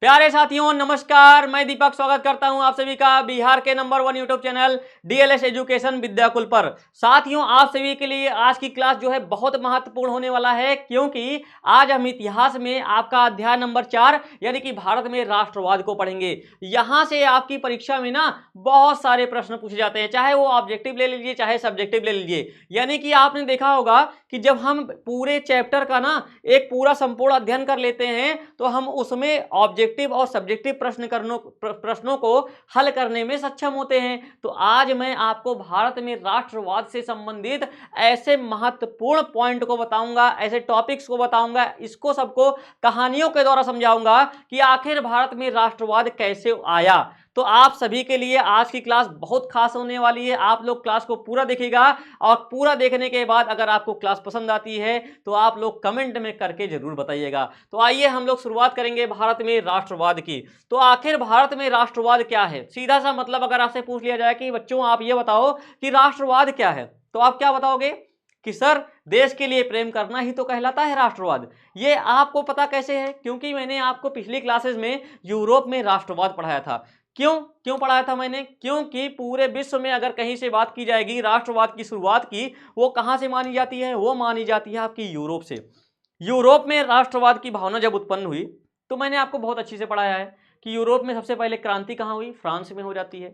प्यारे साथियों नमस्कार, मैं दीपक स्वागत करता हूं आप सभी का बिहार के number 1 YouTube channel DLS education Vidyakul पर। साथियों आप सभी के लिए आज की क्लास जो है बहुत महत्वपूर्ण होने वाला है, क्योंकि आज हम इतिहास में आपका अध्याय नंबर 4 यानी कि भारत में राष्ट्रवाद को पढ़ेंगे। यहां से आपकी परीक्षा में ना बहुत सारे प्रश्न पूछे जाते हैं, चाहे वो ऑब्जेक्टिव ले लीजिए चाहे सब्जेक्टिव ले लीजिए। यानी कि आपने देखा होगा कि जब हम पूरे चैप्टर का ना एक पूरा संपूर्ण अध्ययन कर लेते हैं तो हम उसमें ऑब्जेक्टिव और सब्जेक्टिव प्रश्नों को हल करने में सक्षम होते हैं। तो आज मैं आपको भारत में राष्ट्रवाद से संबंधित ऐसे महत्वपूर्ण पॉइंट को बताऊंगा, ऐसे टॉपिक्स को बताऊंगा, इसको सबको कहानियों के द्वारा समझाऊंगा कि आखिर भारत में राष्ट्रवाद कैसे आया। तो आप सभी के लिए आज की क्लास बहुत खास होने वाली है। आप लोग क्लास को पूरा देखिएगा और पूरा देखने के बाद अगर आपको क्लास पसंद आती है तो आप लोग कमेंट में करके जरूर बताइएगा। तो आइए हम लोग शुरुआत करेंगे भारत में राष्ट्रवाद की। तो आखिर भारत में राष्ट्रवाद क्या है? सीधा सा मतलब अगर आपसे पूछ लिया जाए कि बच्चों आप ये बताओ कि राष्ट्रवाद क्या है, तो आप क्या बताओगे कि सर देश के लिए प्रेम करना ही तो कहलाता है राष्ट्रवाद। ये आपको पता कैसे है? क्योंकि मैंने आपको पिछली क्लासेस में यूरोप में राष्ट्रवाद पढ़ाया था। क्यों क्यों पढ़ाया था मैंने? क्योंकि पूरे विश्व में अगर कहीं से बात की जाएगी राष्ट्रवाद की शुरुआत की, वो कहां से मानी जाती है? वो मानी जाती है आपकी यूरोप से। यूरोप में राष्ट्रवाद की भावना जब उत्पन्न हुई तो मैंने आपको बहुत अच्छी से पढ़ाया है कि यूरोप में सबसे पहले क्रांति कहाँ हुई? फ्रांस में हो जाती है।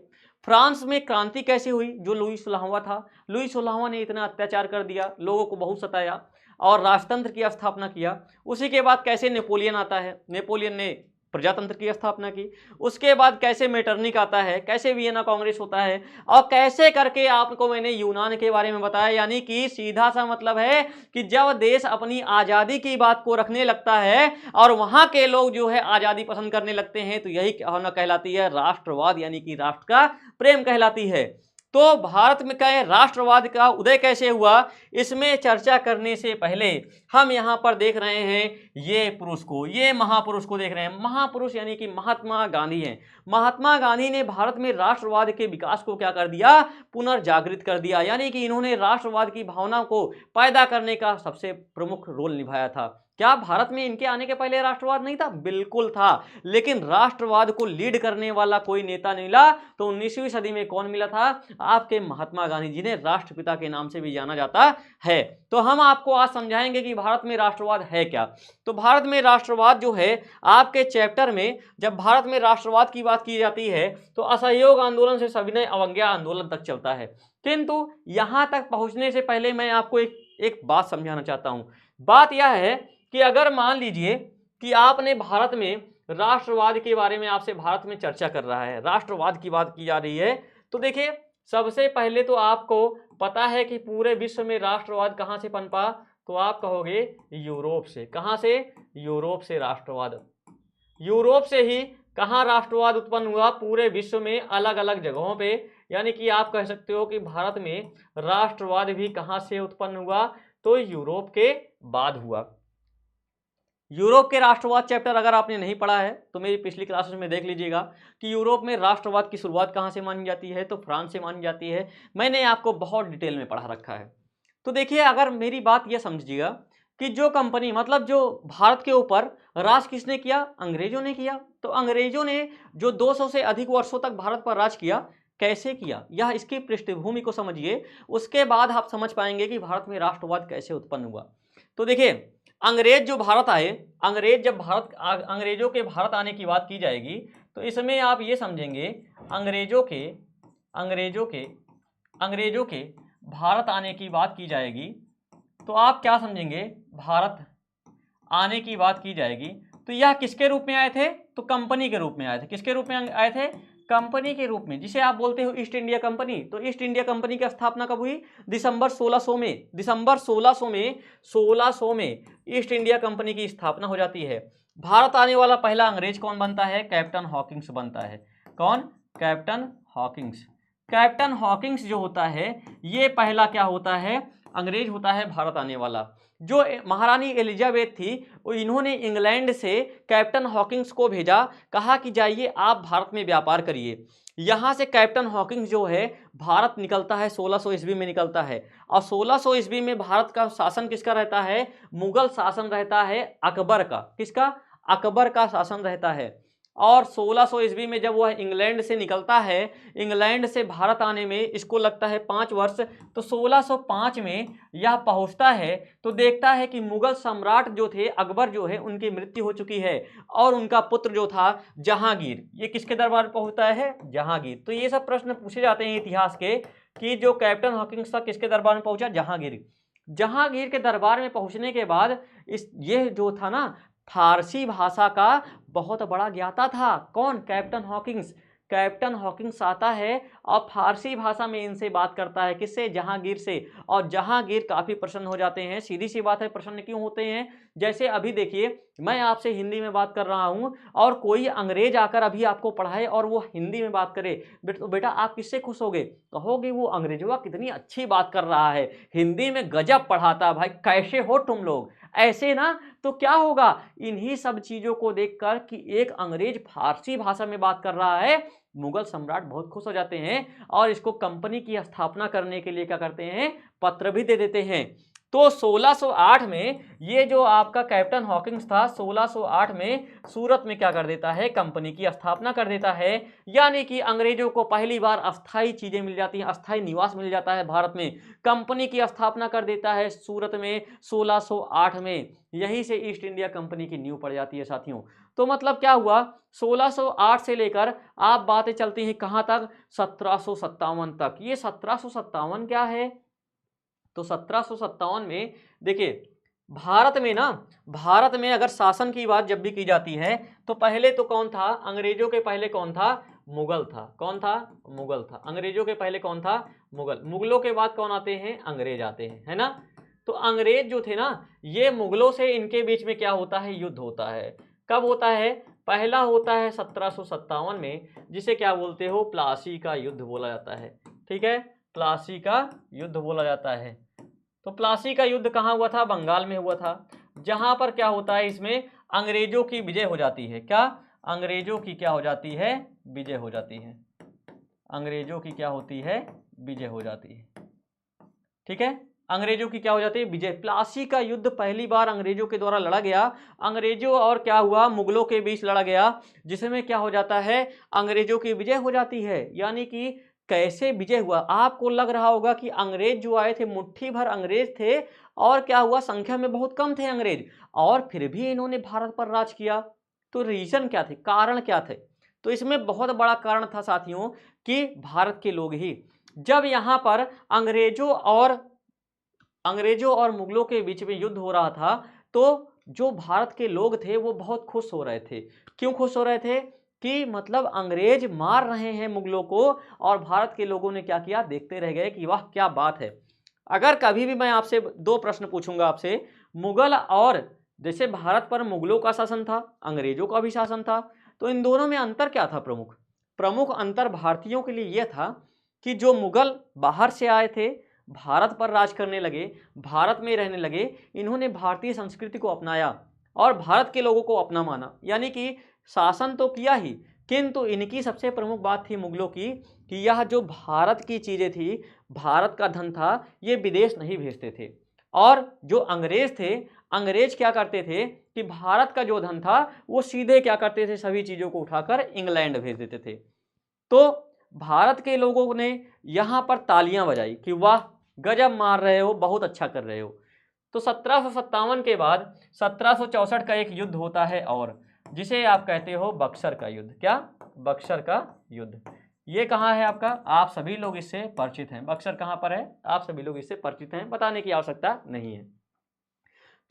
फ्रांस में क्रांति कैसे हुई? जो लुई 16वां था, लुई 16वां ने इतना अत्याचार कर दिया, लोगों को बहुत सताया और राजतंत्र की स्थापना किया। उसी के बाद कैसे नेपोलियन आता है, नेपोलियन ने प्रजातंत्र की स्थापना की। उसके बाद कैसे मेटरनिक आता है, कैसे वियना कांग्रेस होता है और कैसे करके आपको मैंने यूनान के बारे में बताया। यानी कि सीधा सा मतलब है कि जब देश अपनी आज़ादी की बात को रखने लगता है और वहां के लोग जो है आज़ादी पसंद करने लगते हैं तो यही होना कहलाती है राष्ट्रवाद, यानी कि राष्ट्र का प्रेम कहलाती है। तो भारत में क्या राष्ट्रवाद का उदय कैसे हुआ, इसमें चर्चा करने से पहले हम यहां पर देख रहे हैं ये पुरुष को, ये महापुरुष को देख रहे हैं। महापुरुष यानी कि महात्मा गांधी हैं। महात्मा गांधी ने भारत में राष्ट्रवाद के विकास को क्या कर दिया? पुनर्जागृत कर दिया। यानी कि इन्होंने राष्ट्रवाद की भावना को पैदा करने का सबसे प्रमुख रोल निभाया था। क्या भारत में इनके आने के पहले राष्ट्रवाद नहीं था? बिल्कुल था, लेकिन राष्ट्रवाद को लीड करने वाला कोई नेता नहीं मिला। तो 19वीं सदी में कौन मिला था? आपके महात्मा गांधी, जिन्हें राष्ट्रपिता के नाम से भी जाना जाता है। तो हम आपको आज समझाएंगे कि भारत में राष्ट्रवाद है क्या। तो भारत में राष्ट्रवाद जो है आपके चैप्टर में, जब भारत में राष्ट्रवाद की बात की जाती है तो असहयोग आंदोलन से सविनय अवज्ञा आंदोलन तक चलता है। किंतु यहां तक पहुंचने से पहले मैं आपको एक बात समझाना चाहता हूं। बात यह है कि अगर मान लीजिए कि आपने भारत में राष्ट्रवाद के बारे में, आपसे भारत में चर्चा कर रहा है, राष्ट्रवाद की बात की जा रही है, तो देखिए सबसे पहले तो आपको पता है कि पूरे विश्व में राष्ट्रवाद कहां से पनपा, तो आप कहोगे यूरोप से। कहां से? यूरोप से राष्ट्रवाद। यूरोप से ही कहां राष्ट्रवाद उत्पन्न हुआ? पूरे विश्व में अलग अलग जगहों पे। यानी कि आप कह सकते हो कि भारत में राष्ट्रवाद भी कहां से उत्पन्न हुआ? तो यूरोप के बाद हुआ। यूरोप के राष्ट्रवाद चैप्टर अगर आपने नहीं पढ़ा है तो मेरी पिछली क्लासेस में देख लीजिएगा कि यूरोप में राष्ट्रवाद की शुरुआत कहां से मानी जाती है, तो फ्रांस से मानी जाती है। मैंने आपको बहुत डिटेल में पढ़ा रखा है। तो देखिए, अगर मेरी बात यह समझिएगा कि जो कंपनी, मतलब जो भारत के ऊपर राज किसने किया? अंग्रेजों ने किया। तो अंग्रेजों ने जो 200 से अधिक वर्षों तक भारत पर राज किया, कैसे किया, यह इसकी पृष्ठभूमि को समझिए। उसके बाद आप समझ पाएंगे कि भारत में राष्ट्रवाद कैसे उत्पन्न हुआ। तो देखिए, अंग्रेज जो भारत आए, अंग्रेजों के भारत आने की बात की जाएगी तो इसमें आप ये समझेंगे अंग्रेजों के भारत आने की बात की जाएगी तो आप क्या समझेंगे? भारत आने की बात की जाएगी तो यह किसके रूप में आए थे? तो कंपनी के रूप में आए थे। किसके रूप में आए थे? कंपनी के रूप में, जिसे आप बोलते हो ईस्ट इंडिया कंपनी। तो ईस्ट इंडिया कंपनी की स्थापना कब हुई? दिसंबर 1600 में। दिसंबर 1600 में ईस्ट इंडिया कंपनी की स्थापना हो जाती है। भारत आने वाला पहला अंग्रेज कौन बनता है? कैप्टन हॉकिंस बनता है। कौन? Captain Hawkins. कैप्टन हॉकिंस जो होता है ये पहला क्या होता है? अंग्रेज होता है भारत आने वाला। जो महारानी एलिजाबेथ थी, वो इन्होंने इंग्लैंड से कैप्टन हॉकिंस को भेजा, कहा कि जाइए आप भारत में व्यापार करिए। यहाँ से कैप्टन हॉकिंस जो है भारत निकलता है 1600 ईस्वी में निकलता है। और 1600 ईस्वी में भारत का शासन किसका रहता है? मुगल शासन रहता है, अकबर का। किसका? अकबर का शासन रहता है। और 1600 ईस्वी में जब वह इंग्लैंड से निकलता है, इंग्लैंड से भारत आने में इसको लगता है 5 वर्ष। तो 1605 में यह पहुंचता है तो देखता है कि मुगल सम्राट जो थे अकबर जो है उनकी मृत्यु हो चुकी है और उनका पुत्र जो था जहांगीर, ये किसके दरबार में पहुंचता है? जहांगीर। तो ये सब प्रश्न पूछे जाते हैं इतिहास के कि जो कैप्टन हॉकिंस था किसके दरबार में पहुंचा? जहांगीर। जहांगीर के दरबार में पहुंचने के बाद ये जो था ना फारसी भाषा का बहुत बड़ा ज्ञाता था। कौन? Captain Hawkins. कैप्टन हॉकिंस आता है और फारसी भाषा में इनसे बात करता है। किससे? जहांगीर से। और जहांगीर काफी प्रसन्न हो जाते हैं। सीधी सी बात है, प्रसन्न क्यों होते हैं? जैसे अभी देखिए मैं आपसे हिंदी में बात कर रहा हूं और कोई अंग्रेज आकर अभी आपको पढ़ाए और वो हिंदी में बात करे, तो बेटा आप किससे खुश होगे? कहोगे वो अंग्रेजवा कितनी अच्छी बात कर रहा है, हिंदी में गजब पढ़ाता, भाई कैसे हो तुम लोग, ऐसे ना। तो क्या होगा इन्हीं सब चीजों को देखकर कि एक अंग्रेज फारसी भाषा में बात कर रहा है, मुगल सम्राट बहुत खुश हो जाते हैं और इसको कंपनी की स्थापना करने के लिए क्या करते हैं? पत्र भी दे देते हैं। तो 1608 में ये जो आपका कैप्टन हॉकिंस था 1608 में सूरत में क्या कर देता है? कंपनी की स्थापना कर देता है। यानी कि अंग्रेजों को पहली बार अस्थाई चीजें मिल जाती हैं, अस्थाई निवास मिल जाता है भारत में। कंपनी की स्थापना कर देता है सूरत में 1608 में। यहीं से ईस्ट इंडिया कंपनी की नींव पड़ जाती है साथियों। तो मतलब क्या हुआ 1608 से लेकर आप बातें चलती हैं कहां तक? 1757 तक। ये 1757 क्या है? तो 1757 में देखिए भारत में अगर शासन की बात जब भी की जाती है तो पहले तो कौन था? अंग्रेजों के पहले कौन था? मुगल था। कौन था? मुगल था। अंग्रेजों के पहले कौन था? मुगल। मुगलों के बाद कौन आते हैं? अंग्रेज आते हैं, है ना। तो अंग्रेज जो थे ना, ये मुगलों से इनके बीच में क्या होता है? युद्ध होता है। कब होता है? पहला होता है 1757 में, जिसे क्या बोलते हो? प्लासी का युद्ध बोला जाता है। ठीक है, प्लासी का युद्ध बोला जाता है। तो प्लासी का युद्ध कहाँ हुआ था? बंगाल में हुआ था। जहां पर क्या होता है, इसमें अंग्रेजों की विजय हो जाती है। क्या? अंग्रेजों की क्या हो जाती है? विजय हो जाती है। अंग्रेजों की क्या होती है? विजय हो जाती है। ठीक है, अंग्रेजों की क्या हो जाती है? विजय। प्लासी का युद्ध पहली बार अंग्रेजों के द्वारा लड़ा गया। अंग्रेजों और क्या हुआ? मुगलों के बीच लड़ा गया, जिसमें क्या हो जाता है? अंग्रेजों की विजय हो जाती है। यानी कि कैसे विजय हुआ? आपको लग रहा होगा कि अंग्रेज जो आए थे मुट्ठी भर अंग्रेज थे और क्या हुआ? संख्या में बहुत कम थे अंग्रेज, और फिर भी इन्होंने भारत पर राज किया। तो रीजन क्या थे? कारण क्या थे? तो इसमें बहुत बड़ा कारण था साथियों कि भारत के लोग ही। जब यहां पर अंग्रेजों और मुगलों के बीच में युद्ध हो रहा था तो जो भारत के लोग थे वो बहुत खुश हो रहे थे। क्यों खुश हो रहे थे? कि मतलब अंग्रेज मार रहे हैं मुगलों को और भारत के लोगों ने क्या किया? देखते रह गए कि वाह क्या बात है। अगर कभी भी मैं आपसे दो प्रश्न पूछूंगा आपसे, मुगल और जैसे भारत पर मुगलों का शासन था, अंग्रेजों का भी शासन था, तो इन दोनों में अंतर क्या था? प्रमुख अंतर भारतीयों के लिए यह था कि जो मुगल बाहर से आए थे, भारत पर राज करने लगे, भारत में रहने लगे, इन्होंने भारतीय संस्कृति को अपनाया और भारत के लोगों को अपना माना। यानी कि शासन तो किया ही, किंतु इनकी सबसे प्रमुख बात थी मुगलों की कि यह जो भारत की चीजें थी, भारत का धन था, ये विदेश नहीं भेजते थे। और जो अंग्रेज थे, अंग्रेज क्या करते थे कि भारत का जो धन था वो सीधे क्या करते थे? सभी चीजों को उठाकर इंग्लैंड भेज देते थे। तो भारत के लोगों ने यहां पर तालियां बजाई कि वाह गजब मार रहे हो, बहुत अच्छा कर रहे हो। तो 1757 के बाद 1764 का एक युद्ध होता है और जिसे आप कहते हो बक्सर का युद्ध। क्या? बक्सर का युद्ध। ये कहाँ है आपका? आप सभी लोग इससे परिचित हैं। बक्सर कहाँ पर है? आप सभी लोग इससे परिचित हैं, बताने की आवश्यकता नहीं है।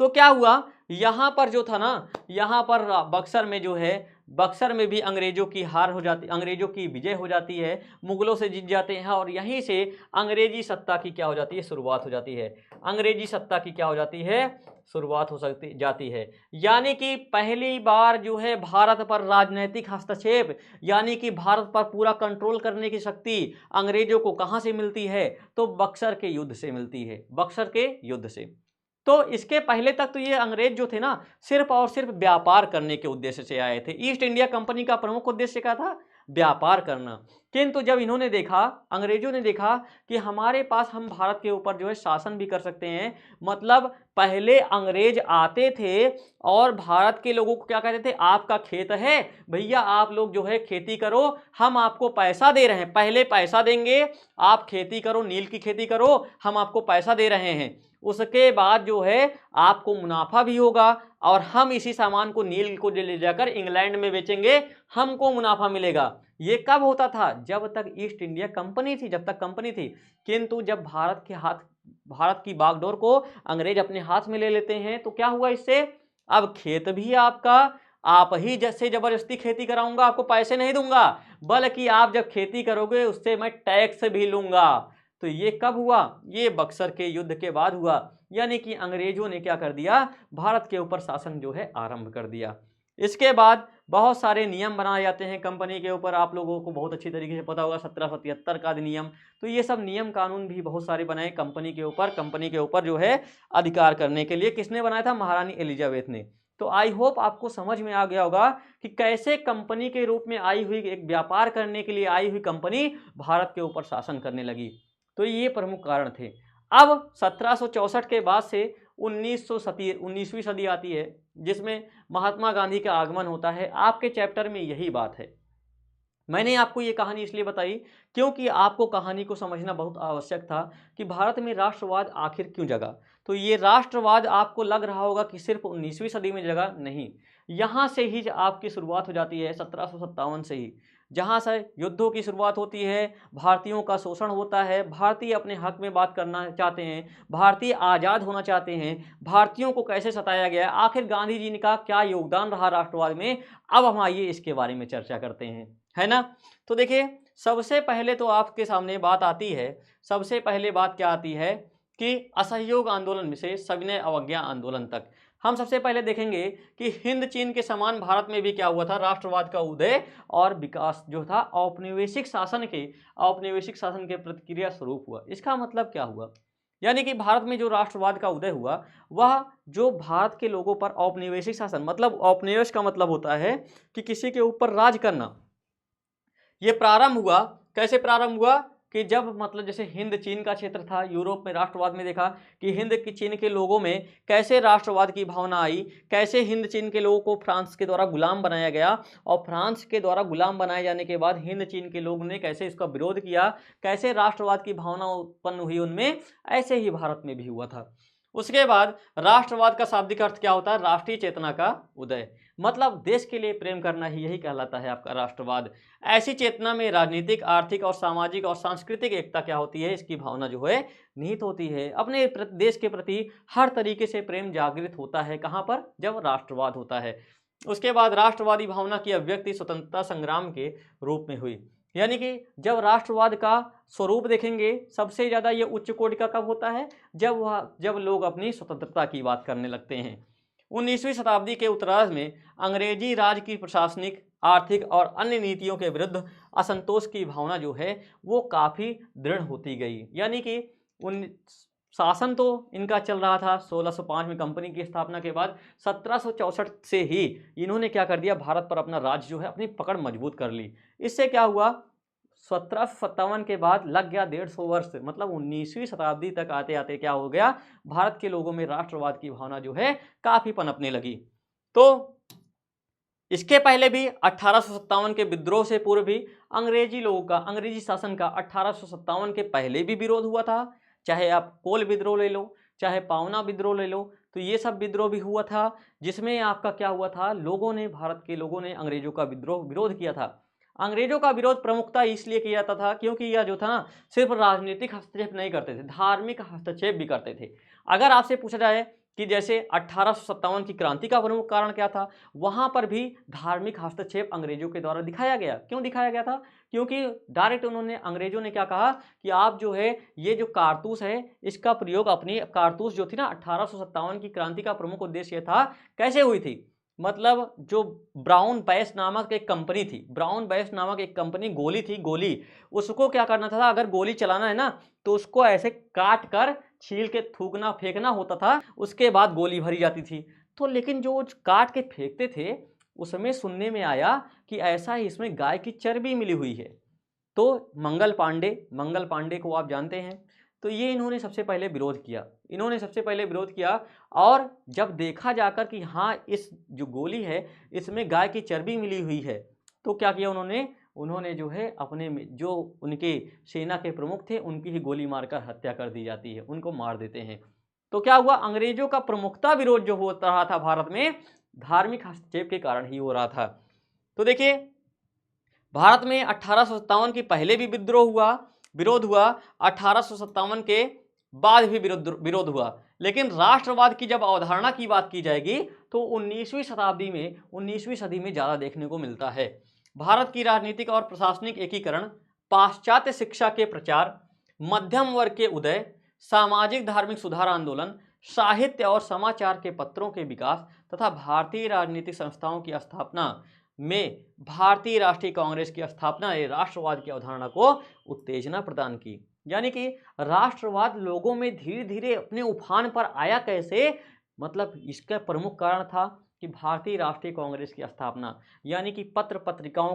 तो क्या हुआ यहां पर जो था ना, यहां पर बक्सर में जो है, बक्सर में भी अंग्रेजों की हार हो जाती, अंग्रेजों की विजय हो जाती है, मुगलों से जीत जाते हैं और यहीं से अंग्रेजी सत्ता की क्या हो जाती है? शुरुआत हो जाती है। अंग्रेजी सत्ता की क्या हो जाती है? शुरुआत हो सकती जाती है। यानी कि पहली बार जो है भारत पर राजनीतिक हस्तक्षेप, यानी कि भारत पर पूरा कंट्रोल करने की शक्ति अंग्रेजों को कहां से मिलती है? तो बक्सर के युद्ध से मिलती है। बक्सर के युद्ध से। तो इसके पहले तक तो ये अंग्रेज जो थे ना, सिर्फ और सिर्फ व्यापार करने के उद्देश्य से आए थे। ईस्ट इंडिया कंपनी का प्रमुख उद्देश्य क्या था? व्यापार करना। किंतु जब इन्होंने देखा, अंग्रेजों ने देखा कि हमारे पास, हम भारत के ऊपर जो है शासन भी कर सकते हैं, मतलब पहले अंग्रेज आते थे और भारत के लोगों को क्या कहते थे, आपका खेत है भैया, आप लोग जो है खेती करो, हम आपको पैसा दे रहे हैं, पहले पैसा देंगे, आप खेती करो, नील की खेती करो, हम आपको पैसा दे रहे हैं, उसके बाद जो है आपको मुनाफा भी होगा और हम इसी सामान को, नील को ले जाकर इंग्लैंड में बेचेंगे, हमको मुनाफा मिलेगा। ये कब होता था, जब तक ईस्ट इंडिया कंपनी थी, जब तक कंपनी थी। किंतु जब भारत की बागडोर को अंग्रेज अपने हाथ में ले लेते हैं तो क्या हुआ इससे, अब खेत भी आपका, आप ही जैसे जबरदस्ती खेती कराऊंगा, आपको पैसे नहीं दूंगा, बल्कि आप जब खेती करोगे उससे मैं टैक्स भी लूंगा। तो ये कब हुआ, ये बक्सर के युद्ध के बाद हुआ, यानी कि अंग्रेजों ने क्या कर दिया, भारत के ऊपर शासन जो है आरंभ कर दिया। इसके बाद बहुत सारे नियम बनाए जाते हैं कंपनी के ऊपर, आप लोगों को बहुत अच्छी तरीके से पता होगा 1773 का अधिनियम। तो ये सब नियम कानून भी बहुत सारे बनाए कंपनी के ऊपर, कंपनी के ऊपर जो है अधिकार करने के लिए। किसने बनाया था, महारानी एलिजाबेथ ने। तो आई होप आपको समझ में आ गया होगा कि कैसे कंपनी के रूप में आई हुई, एक व्यापार करने के लिए आई हुई कंपनी भारत के ऊपर शासन करने लगी। तो ये प्रमुख कारण थे। अब 1764 के बाद से 19वीं सदी आती है, जिसमें महात्मा गांधी का आगमन होता है। आपके चैप्टर में यही बात है। मैंने आपको ये कहानी इसलिए बताई क्योंकि आपको कहानी को समझना बहुत आवश्यक था कि भारत में राष्ट्रवाद आखिर क्यों जगा। तो ये राष्ट्रवाद आपको लग रहा होगा कि सिर्फ 19वीं सदी में जगा, नहीं, यहाँ से ही आपकी शुरुआत हो जाती है, 1757 से ही, जहाँ से युद्धों की शुरुआत होती है, भारतीयों का शोषण होता है, भारतीय अपने हक में बात करना चाहते हैं, भारतीय आज़ाद होना चाहते हैं, भारतीयों को कैसे सताया गया, आखिर गांधी जी का क्या योगदान रहा राष्ट्रवाद में। अब हम आइए इसके बारे में चर्चा करते हैं, है ना। तो देखिए, सबसे पहले तो आपके सामने बात आती है, सबसे पहले बात क्या आती है कि असहयोग आंदोलन से सविनय अवज्ञा आंदोलन तक हम सबसे पहले देखेंगे कि हिंद चीन के समान भारत में भी क्या हुआ था, राष्ट्रवाद का उदय और विकास जो था औपनिवेशिक शासन के प्रतिक्रिया स्वरूप हुआ। इसका मतलब क्या हुआ, यानी कि भारत में जो राष्ट्रवाद का उदय हुआ, वह जो भारत के लोगों पर औपनिवेशिक शासन, मतलब औपनिवेश का मतलब होता है कि किसी के ऊपर राज करना, ये प्रारंभ हुआ। कैसे प्रारंभ हुआ कि जब, मतलब जैसे हिंद चीन का क्षेत्र था, यूरोप में राष्ट्रवाद में देखा कि हिंद की चीन के लोगों में कैसे राष्ट्रवाद की भावना आई, कैसे हिंद चीन के लोगों को फ्रांस के द्वारा गुलाम बनाया गया, और फ्रांस के द्वारा गुलाम बनाए जाने के बाद हिंद चीन के लोगों ने कैसे इसका विरोध किया, कैसे राष्ट्रवाद की भावना उत्पन्न हुई उनमें, ऐसे ही भारत में भी हुआ था। उसके बाद राष्ट्रवाद का शाब्दिक अर्थ क्या होता है, राष्ट्रीय चेतना का उदय, मतलब देश के लिए प्रेम करना ही, यही कहलाता है आपका राष्ट्रवाद। ऐसी चेतना में राजनीतिक, आर्थिक और सामाजिक और सांस्कृतिक एकता क्या होती है, इसकी भावना जो है निहित होती है। अपने देश के प्रति हर तरीके से प्रेम जागृत होता है, कहाँ पर, जब राष्ट्रवाद होता है। उसके बाद राष्ट्रवादी भावना की अभिव्यक्ति स्वतंत्रता संग्राम के रूप में हुई, यानी कि जब राष्ट्रवाद का स्वरूप देखेंगे सबसे ज्यादा ये उच्च कोटि का कब होता है, जब लोग अपनी स्वतंत्रता की बात करने लगते हैं। 19वीं शताब्दी के उत्तरार्ध में अंग्रेजी राज की प्रशासनिक, आर्थिक और अन्य नीतियों के विरुद्ध असंतोष की भावना जो है वो काफ़ी दृढ़ होती गई, यानी कि उन शासन तो इनका चल रहा था 1605 में कंपनी की स्थापना के बाद, 1764 से ही इन्होंने क्या कर दिया, भारत पर अपना राज जो है, अपनी पकड़ मजबूत कर ली। इससे क्या हुआ, 1757 के बाद लग गया 150 वर्ष, मतलब 19वीं शताब्दी तक आते आते क्या हो गया, भारत के लोगों में राष्ट्रवाद की भावना जो है काफी पनपने लगी। तो इसके पहले भी 1857 के विद्रोह से पूर्व भी अंग्रेजी लोगों का, अंग्रेजी शासन का 1857 के पहले भी विरोध हुआ था। चाहे आप कोल विद्रोह ले लो, चाहे पावना विद्रोह ले लो, तो ये सब विद्रोह भी हुआ था, जिसमें आपका क्या हुआ था, लोगों ने, भारत के लोगों ने अंग्रेजों का विरोध किया था। अंग्रेजों का विरोध प्रमुखता इसलिए किया जाता था क्योंकि यह जो था ना, सिर्फ राजनीतिक हस्तक्षेप नहीं करते थे, धार्मिक हस्तक्षेप भी करते थे। अगर आपसे पूछा जाए कि जैसे 1857 की क्रांति का प्रमुख कारण क्या था, वहां पर भी धार्मिक हस्तक्षेप अंग्रेजों के द्वारा दिखाया गया। क्यों दिखाया गया था, क्योंकि डायरेक्ट अंग्रेजों ने क्या कहा कि आप जो है ये जो कारतूस है, इसका प्रयोग, अपनी कारतूस जो थी ना, 1857 की क्रांति का प्रमुख उद्देश्य था, कैसे हुई थी, मतलब जो ब्राउन बैस नामक एक कंपनी थी, ब्राउन बैस नामक एक कंपनी, गोली थी, गोली, उसको क्या करना था, अगर गोली चलाना है ना तो उसको ऐसे काट कर छील के थूकना, फेंकना होता था, उसके बाद गोली भरी जाती थी। तो लेकिन जो काट के फेंकते थे, उसमें सुनने में आया कि ऐसा ही इसमें गाय की चर्बी मिली हुई है। तो मंगल पांडे को आप जानते हैं, तो ये इन्होंने सबसे पहले विरोध किया। और जब देखा जाकर कि हाँ इस जो गोली है इसमें गाय की चर्बी मिली हुई है, तो क्या किया उन्होंने जो है अपने जो उनके सेना के प्रमुख थे उनकी ही गोली मारकर हत्या कर दी जाती है, उनको मार देते हैं। तो क्या हुआ, अंग्रेजों का प्रमुखता विरोध जो हो रहा था भारत में धार्मिक हस्तक्षेप के कारण ही हो रहा था। तो देखिए भारत में 1857 के पहले भी विरोध हुआ, 1857 के बाद भी विरोध हुआ, लेकिन राष्ट्रवाद की जब अवधारणा की बात की जाएगी तो 19वीं सदी में ज्यादा देखने को मिलता है। भारत की राजनीतिक और प्रशासनिक एकीकरण, पाश्चात्य शिक्षा के प्रचार, मध्यम वर्ग के उदय, सामाजिक धार्मिक सुधार आंदोलन, साहित्य और समाचार के पत्रों के विकास तथा भारतीय राजनीतिक संस्थाओं की स्थापना में भारतीय राष्ट्रीय कांग्रेस की स्थापना ने राष्ट्रवाद की अवधारणा को उत्तेजना प्रदान की। यानी कि राष्ट्रवाद लोगों में धीरे धीरे अपने उफान पर आया कैसे, मतलब इसका प्रमुख कारण था कि भारतीय राष्ट्रीय कांग्रेस की स्थापना, यानी कि पत्र पत्रिकाओं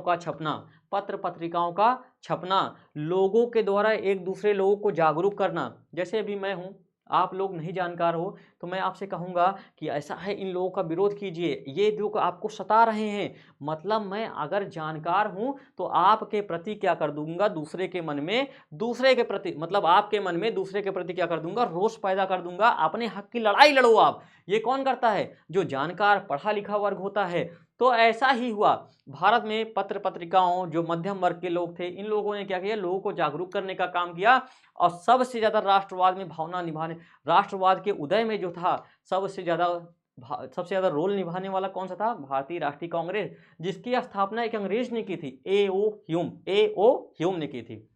का छपना, लोगों के द्वारा एक दूसरे लोगों को जागरूक करना। जैसे अभी मैं हूं, आप लोग नहीं जानकार हो तो मैं आपसे कहूंगा कि ऐसा है, इन लोगों का विरोध कीजिए, ये जो आपको सता रहे हैं, मतलब मैं अगर जानकार हूं तो आपके प्रति क्या कर दूंगा, दूसरे के मन में दूसरे के प्रति, मतलब आपके मन में दूसरे के प्रति क्या कर दूंगा, रोष पैदा कर दूंगा। अपने हक की लड़ाई लड़ो आप। ये कौन करता है, जो जानकार पढ़ा लिखा वर्ग होता है। तो ऐसा ही हुआ भारत में, पत्र पत्रिकाओं, जो मध्यम वर्ग के लोग थे, इन लोगों ने क्या किया, लोगों को जागरूक करने का काम किया। और सबसे ज्यादा राष्ट्रवाद में भावना निभाने, राष्ट्रवाद के उदय में जो था सबसे ज्यादा रोल निभाने वाला कौन सा था, भारतीय राष्ट्रीय कांग्रेस, जिसकी स्थापना एक अंग्रेज ने की थी, ए ओ ह्यूम ने की थी।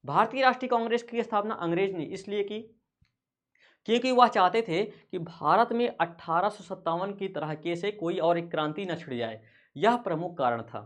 भारतीय राष्ट्रीय कांग्रेस की स्थापना अंग्रेज ने इसलिए की क्योंकि वह चाहते थे कि भारत में 1857 की तरह के से कोई और एक क्रांति न छिड़ जाए, यह प्रमुख कारण था।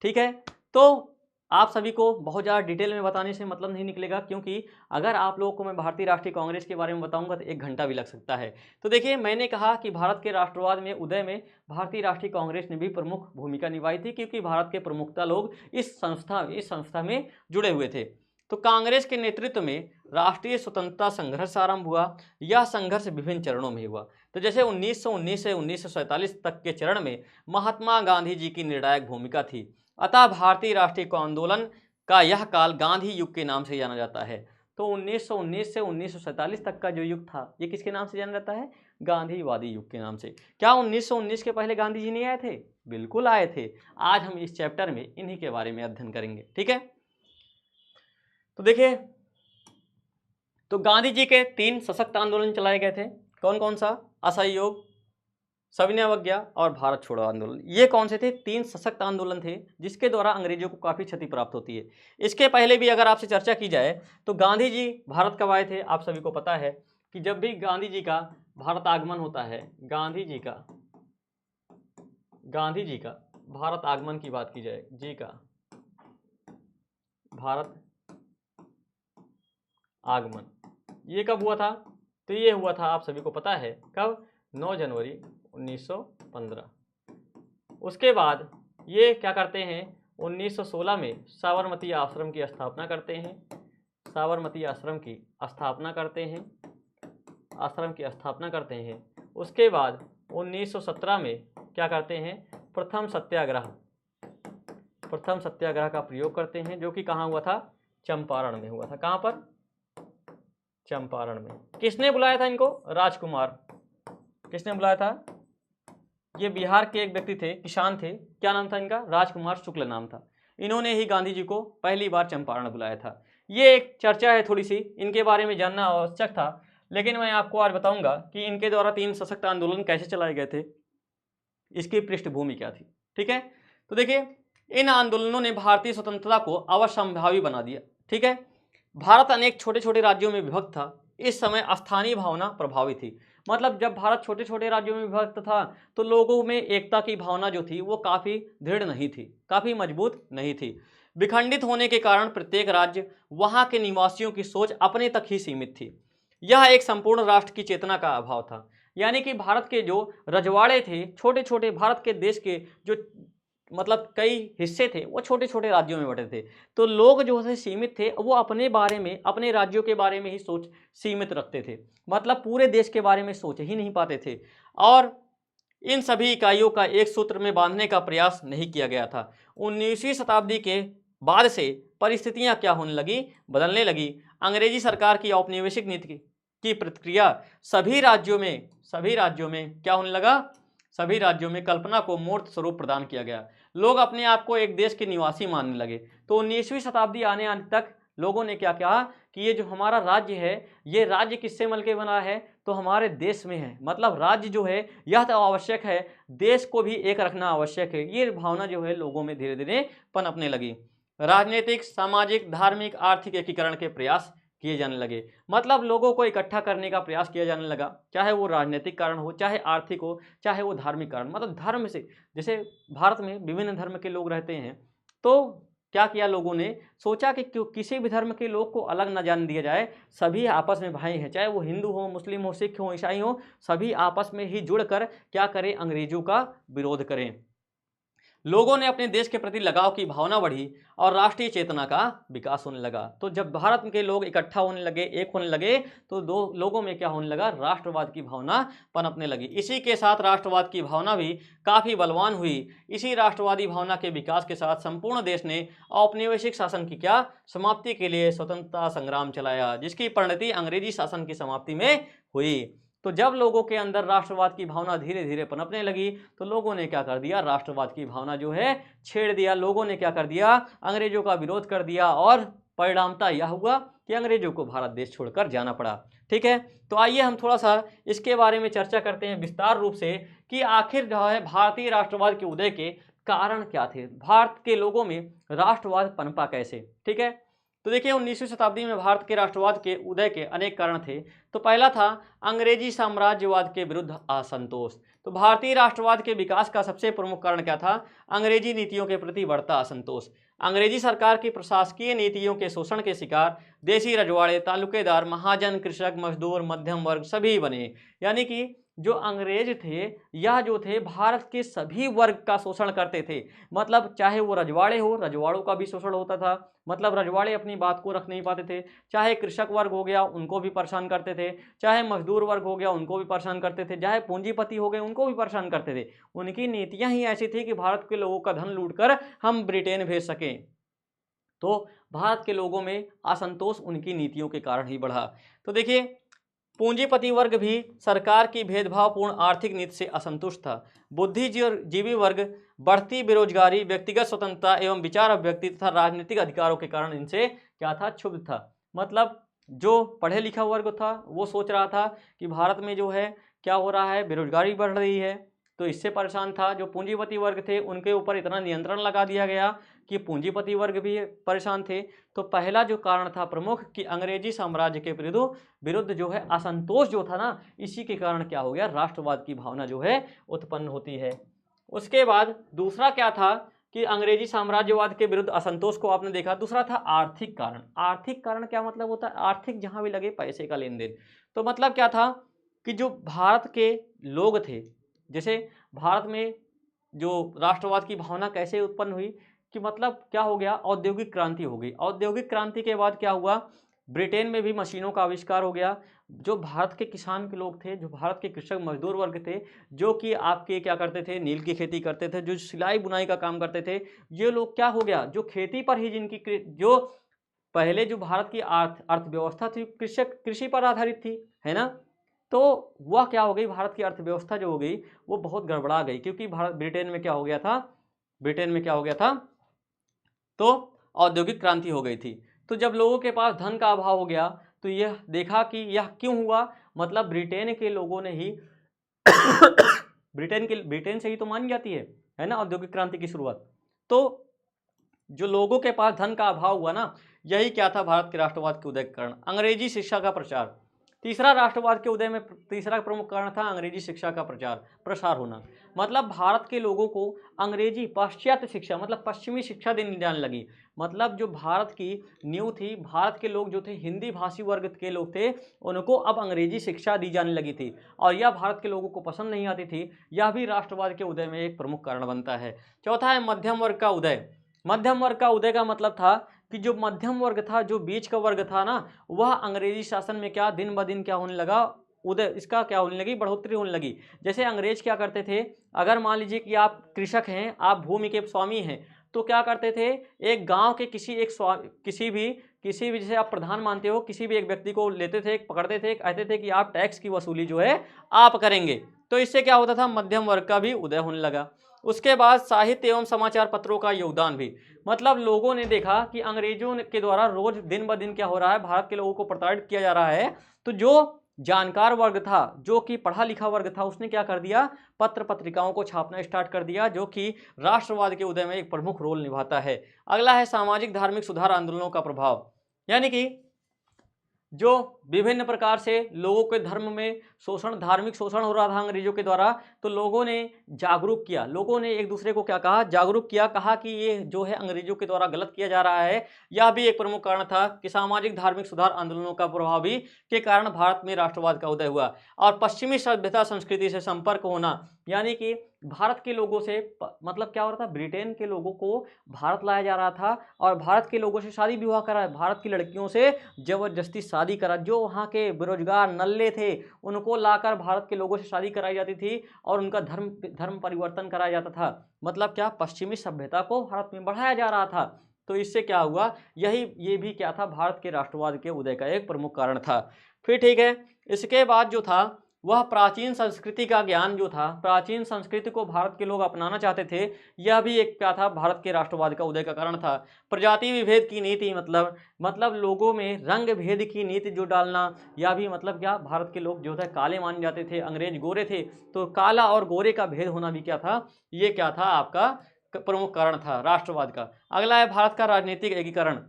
ठीक है, तो आप सभी को बहुत ज़्यादा डिटेल में बताने से मतलब नहीं निकलेगा, क्योंकि अगर आप लोगों को मैं भारतीय राष्ट्रीय कांग्रेस के बारे में बताऊंगा तो 1 घंटा भी लग सकता है। तो देखिए, मैंने कहा कि भारत के राष्ट्रवाद में उदय में भारतीय राष्ट्रीय कांग्रेस ने भी प्रमुख भूमिका निभाई थी, क्योंकि भारत के प्रमुखता लोग इस संस्था में जुड़े हुए थे। तो कांग्रेस के नेतृत्व में राष्ट्रीय स्वतंत्रता संघर्ष आरंभ हुआ। यह संघर्ष विभिन्न चरणों में हुआ। तो जैसे 1919 से 1947 तक के चरण में महात्मा गांधी जी की निर्णायक भूमिका थी, अतः भारतीय राष्ट्रीय आंदोलन का यह काल गांधी युग के नाम से जाना जाता है। तो 1919 से 1947 तक का जो युग था, ये किसके नाम से जाना जाता है, गांधीवादी युग के नाम से। क्या 1919 के पहले गांधी जी नहीं आए थे? बिल्कुल आए थे। आज हम इस चैप्टर में इन्हीं के बारे में अध्ययन करेंगे। ठीक है, तो देखिए, तो गांधी जी के 3 सशक्त आंदोलन चलाए गए थे। कौन कौन सा? असहयोग, सविनय अवज्ञा और भारत छोड़ो आंदोलन। ये कौन से थे? 3 सशक्त आंदोलन थे, जिसके द्वारा अंग्रेजों को काफी क्षति प्राप्त होती है। इसके पहले भी अगर आपसे चर्चा की जाए तो गांधी जी भारत कब आए थे? आप सभी को पता है कि जब भी गांधी जी का भारत आगमन होता है, गांधी जी का भारत आगमन की बात की जाए, जी का भारत आगमन, ये कब हुआ था? तो ये हुआ था, आप सभी को पता है, कब? 9 जनवरी 1915। उसके बाद ये क्या करते हैं, 1916 में साबरमती आश्रम की स्थापना करते हैं। साबरमती आश्रम की स्थापना करते हैं। उसके बाद 1917 में क्या करते हैं, प्रथम सत्याग्रह का प्रयोग करते हैं, जो कि कहाँ हुआ था? चंपारण में हुआ था। कहाँ पर? चंपारण में। किसने बुलाया था इनको? राजकुमार। किसने बुलाया था? ये बिहार के एक व्यक्ति थे, किसान थे, क्या नाम था इनका? राजकुमार शुक्ल नाम था। इन्होंने ही गांधी जी को पहली बार चंपारण बुलाया था। ये एक चर्चा है, थोड़ी सी इनके बारे में जानना आवश्यक था, लेकिन मैं आपको आज बताऊंगा कि इनके द्वारा 3 सशक्त आंदोलन कैसे चलाए गए थे, इसकी पृष्ठभूमि क्या थी। ठीक है, तो देखिए, इन आंदोलनों ने भारतीय स्वतंत्रता को अवश्यंभावी बना दिया। ठीक है, भारत अनेक छोटे छोटे राज्यों में विभक्त था। इस समय स्थानीय भावना प्रभावी थी, मतलब जब भारत छोटे छोटे राज्यों में विभक्त था तो लोगों में एकता की भावना जो थी वो काफी दृढ़ नहीं थी, काफी मजबूत नहीं थी। विखंडित होने के कारण प्रत्येक राज्य, वहां के निवासियों की सोच अपने तक ही सीमित थी। यह एक संपूर्ण राष्ट्र की चेतना का अभाव था। यानी कि भारत के जो रजवाड़े थे, छोटे छोटे भारत के देश के जो मतलब कई हिस्से थे वो छोटे छोटे राज्यों में बटे थे। तो लोग जो है सीमित थे, वो अपने बारे में, अपने राज्यों के बारे में ही सोच सीमित रखते थे, मतलब पूरे देश के बारे में सोच ही नहीं पाते थे। और इन सभी इकाइयों का एक सूत्र में बांधने का प्रयास नहीं किया गया था। 19वीं शताब्दी के बाद से परिस्थितियां क्या होने लगी, बदलने लगी। अंग्रेजी सरकार की औपनिवेशिक नीति की प्रतिक्रिया सभी राज्यों में क्या होने लगा, सभी राज्यों में कल्पना को मूर्त स्वरूप प्रदान किया गया। लोग अपने आप को एक देश के निवासी मानने लगे। तो 19वीं शताब्दी आने तक लोगों ने क्या कहा कि ये जो हमारा राज्य है, ये राज्य किससे मिलकर बना है, तो हमारे देश में है। मतलब राज्य जो है यह तो आवश्यक है, देश को भी एक रखना आवश्यक है। ये भावना जो है लोगों में धीरे धीरे पनपने लगी। राजनीतिक, सामाजिक, धार्मिक, आर्थिक एकीकरण के प्रयास किए जाने लगे। मतलब लोगों को इकट्ठा करने का प्रयास किया जाने लगा, चाहे वो राजनीतिक कारण हो, चाहे आर्थिक हो, चाहे वो धार्मिक कारण। मतलब धर्म से, जैसे भारत में विभिन्न धर्म के लोग रहते हैं, तो क्या किया लोगों ने, सोचा कि क्यों किसी भी धर्म के लोग को अलग न जाने दिया जाए, सभी आपस में भाई हैं, चाहे वो हिंदू हो, मुस्लिम हो, सिख हो, ईसाई हो, सभी आपस में ही जुड़कर क्या करें, अंग्रेजों का विरोध करें। लोगों ने अपने देश के प्रति लगाव की भावना बढ़ी और राष्ट्रीय चेतना का विकास होने लगा। तो जब भारत के लोग इकट्ठा होने लगे, एक होने लगे, तो दो लोगों में क्या होने लगा, राष्ट्रवाद की भावना पनपने लगी। इसी के साथ राष्ट्रवाद की भावना भी काफी बलवान हुई। इसी राष्ट्रवादी भावना के विकास के साथ संपूर्ण देश ने औपनिवेशिक शासन की क्या समाप्ति के लिए स्वतंत्रता संग्राम चलाया, जिसकी परिणति अंग्रेजी शासन की समाप्ति में हुई। तो जब लोगों के अंदर राष्ट्रवाद की भावना धीरे धीरे पनपने लगी, तो लोगों ने क्या कर दिया, राष्ट्रवाद की भावना जो है छेड़ दिया। लोगों ने क्या कर दिया, अंग्रेजों का विरोध कर दिया, और परिणामता यह हुआ कि अंग्रेजों को भारत देश छोड़कर जाना पड़ा। ठीक है, तो आइए हम थोड़ा सा इसके बारे में चर्चा करते हैं विस्तार रूप से कि आखिर जो है भारतीय राष्ट्रवाद के उदय के कारण क्या थे, भारत के लोगों में राष्ट्रवाद पनपा कैसे। ठीक है, तो देखिए 19वीं शताब्दी में भारत के राष्ट्रवाद के उदय के अनेक कारण थे। तो पहला था अंग्रेजी साम्राज्यवाद के विरुद्ध असंतोष। तो भारतीय राष्ट्रवाद के विकास का सबसे प्रमुख कारण क्या था, अंग्रेजी नीतियों के प्रति बढ़ता असंतोष। अंग्रेजी सरकार की प्रशासकीय नीतियों के शोषण के शिकार देशी रजवाड़े, तालुकेदार, महाजन, कृषक, मजदूर, मध्यम वर्ग सभी बने। यानी कि जो अंग्रेज थे, यह जो थे भारत के सभी वर्ग का शोषण करते थे। मतलब चाहे वो रजवाड़े हो, रजवाड़ों का भी शोषण होता था, मतलब रजवाड़े अपनी बात को रख नहीं पाते थे। चाहे कृषक वर्ग हो गया, उनको भी परेशान करते थे। चाहे मजदूर वर्ग हो गया, उनको भी परेशान करते थे। चाहे पूंजीपति हो गए, उनको भी परेशान करते थे। उनकी नीतियां ही ऐसी थी कि भारत के लोगों का धन लूटकर हम ब्रिटेन भेज सकें। तो भारत के लोगों में असंतोष उनकी नीतियों के कारण ही बढ़ा। तो देखिए पूंजीपति वर्ग भी सरकार की भेदभावपूर्ण आर्थिक नीति से असंतुष्ट था। बुद्धिजीवी वर्ग बढ़ती बेरोजगारी, व्यक्तिगत स्वतंत्रता एवं विचार अभिव्यक्ति तथा राजनीतिक अधिकारों के कारण इनसे क्या था, क्षुब्ध था। मतलब जो पढ़े लिखा वर्ग था वो सोच रहा था कि भारत में जो है क्या हो रहा है, बेरोजगारी बढ़ रही है, तो इससे परेशान था। जो पूंजीपति वर्ग थे उनके ऊपर इतना नियंत्रण लगा दिया गया कि पूंजीपति वर्ग भी परेशान थे। तो पहला जो कारण था प्रमुख कि अंग्रेजी साम्राज्य के विरुद्ध जो है असंतोष जो था ना, इसी के कारण क्या हो गया, राष्ट्रवाद की भावना जो है उत्पन्न होती है। उसके बाद दूसरा क्या था कि अंग्रेजी साम्राज्यवाद के विरुद्ध असंतोष को आपने देखा। दूसरा था आर्थिक कारण। आर्थिक कारण क्या मतलब होता है, आर्थिक जहां भी लगे पैसे का लेन देन। तो मतलब क्या था कि जो भारत के लोग थे, जैसे भारत में जो राष्ट्रवाद की भावना कैसे उत्पन्न हुई कि मतलब क्या हो गया, औद्योगिक क्रांति हो गई। औद्योगिक क्रांति के बाद क्या हुआ, ब्रिटेन में भी मशीनों का आविष्कार हो गया। जो भारत के किसान के लोग थे, जो भारत के कृषक मजदूर वर्ग थे, जो कि आपके क्या करते थे, नील की खेती करते थे, जो सिलाई बुनाई का काम करते थे, ये लोग क्या हो गया, जो खेती पर ही जिनकी जो पहले जो भारत की अर्थव्यवस्था थी कृषि पर आधारित थी, है ना। तो वह क्या हो गई, भारत की अर्थव्यवस्था जो हो गई वो बहुत गड़बड़ा गई, क्योंकि भारत ब्रिटेन में क्या हो गया था, तो औद्योगिक क्रांति हो गई थी। तो जब लोगों के पास धन का अभाव हो गया तो यह देखा कि यह क्यों हुआ, मतलब ब्रिटेन के लोगों ने ही ब्रिटेन से ही तो मानी जाती है ना, औद्योगिक क्रांति की शुरुआत। तो जो लोगों के पास धन का अभाव हुआ ना, यही क्या था, भारत के राष्ट्रवाद के उदय के कारण। अंग्रेजी शिक्षा का प्रचार। तीसरा राष्ट्रवाद के उदय में तीसरा प्रमुख कारण था अंग्रेजी शिक्षा का प्रसार होना। मतलब भारत के लोगों को अंग्रेजी पाश्चात्य शिक्षा मतलब पश्चिमी शिक्षा देनी जाने लगी। मतलब जो भारत की नींव थी, भारत के लोग जो थे हिंदी भाषी वर्ग के लोग थे, उनको अब अंग्रेजी शिक्षा दी जाने लगी थी और यह भारत के लोगों को पसंद नहीं आती थी। यह भी राष्ट्रवाद के उदय में एक प्रमुख कारण बनता है। चौथा है मध्यम वर्ग का उदय। मध्यम वर्ग का उदय का मतलब था कि जो मध्यम वर्ग था, जो बीच का वर्ग था ना, वह अंग्रेजी शासन में क्या दिन ब दिन क्या होने लगा, उदय इसका क्या होने लगी, बढ़ोतरी होने लगी। जैसे अंग्रेज क्या करते थे, अगर मान लीजिए कि आप कृषक हैं, आप भूमि के स्वामी हैं, तो क्या करते थे, एक गांव के किसी भी जैसे आप प्रधान मानते हो, किसी भी एक व्यक्ति को लेते थे, पकड़ते थे, कहते थे कि आप टैक्स की वसूली जो है आप करेंगे। तो इससे क्या होता था, मध्यम वर्ग का भी उदय होने लगा। उसके बाद साहित्य एवं समाचार पत्रों का योगदान भी। मतलब लोगों ने देखा कि अंग्रेजों के द्वारा रोज दिन ब दिन क्या हो रहा है, भारत के लोगों को प्रताड़ित किया जा रहा है। तो जो जानकार वर्ग था, जो कि पढ़ा लिखा वर्ग था, उसने क्या कर दिया, पत्र पत्रिकाओं को छापना स्टार्ट कर दिया, जो कि राष्ट्रवाद के उदय में एक प्रमुख रोल निभाता है। अगला है सामाजिक धार्मिक सुधार आंदोलनों का प्रभाव। यानी कि जो विभिन्न प्रकार से लोगों के धर्म में शोषण, धार्मिक शोषण हो रहा था अंग्रेजों के द्वारा, तो लोगों ने जागरूक किया, लोगों ने एक दूसरे को क्या कहा, जागरूक किया, कहा कि ये जो है अंग्रेजों के द्वारा गलत किया जा रहा है। यह भी एक प्रमुख कारण था कि सामाजिक धार्मिक सुधार आंदोलनों का प्रभाव भी के कारण भारत में राष्ट्रवाद का उदय हुआ। और पश्चिमी सभ्यता संस्कृति से संपर्क होना, यानी कि भारत के लोगों से मतलब क्या हो रहा था, ब्रिटेन के लोगों को भारत लाया जा रहा था और भारत के लोगों से शादी विवाह करा, भारत की लड़कियों से जबरदस्ती शादी करा। जो वहाँ के बेरोजगार नल्ले थे उनको लाकर भारत के लोगों से शादी कराई जाती थी और उनका धर्म परिवर्तन कराया जाता था। मतलब क्या, पश्चिमी सभ्यता को भारत में बढ़ाया जा रहा था। तो इससे क्या हुआ, ये भी क्या था, भारत के राष्ट्रवाद के उदय का एक प्रमुख कारण था। फिर ठीक है, इसके बाद जो था वह प्राचीन संस्कृति का ज्ञान जो था, प्राचीन संस्कृति को भारत के लोग अपनाना चाहते थे। यह भी एक क्या था, भारत के राष्ट्रवाद का उदय का कारण था। प्रजाति विभेद की नीति, मतलब लोगों में रंग भेद की नीति जो डालना, यह भी मतलब क्या, भारत के लोग जो था काले माने जाते थे, अंग्रेज गोरे थे, तो काला और गोरे का भेद होना भी क्या था, ये क्या था, आपका प्रमुख कारण था राष्ट्रवाद का। अगला है भारत का राजनीतिक एकीकरण।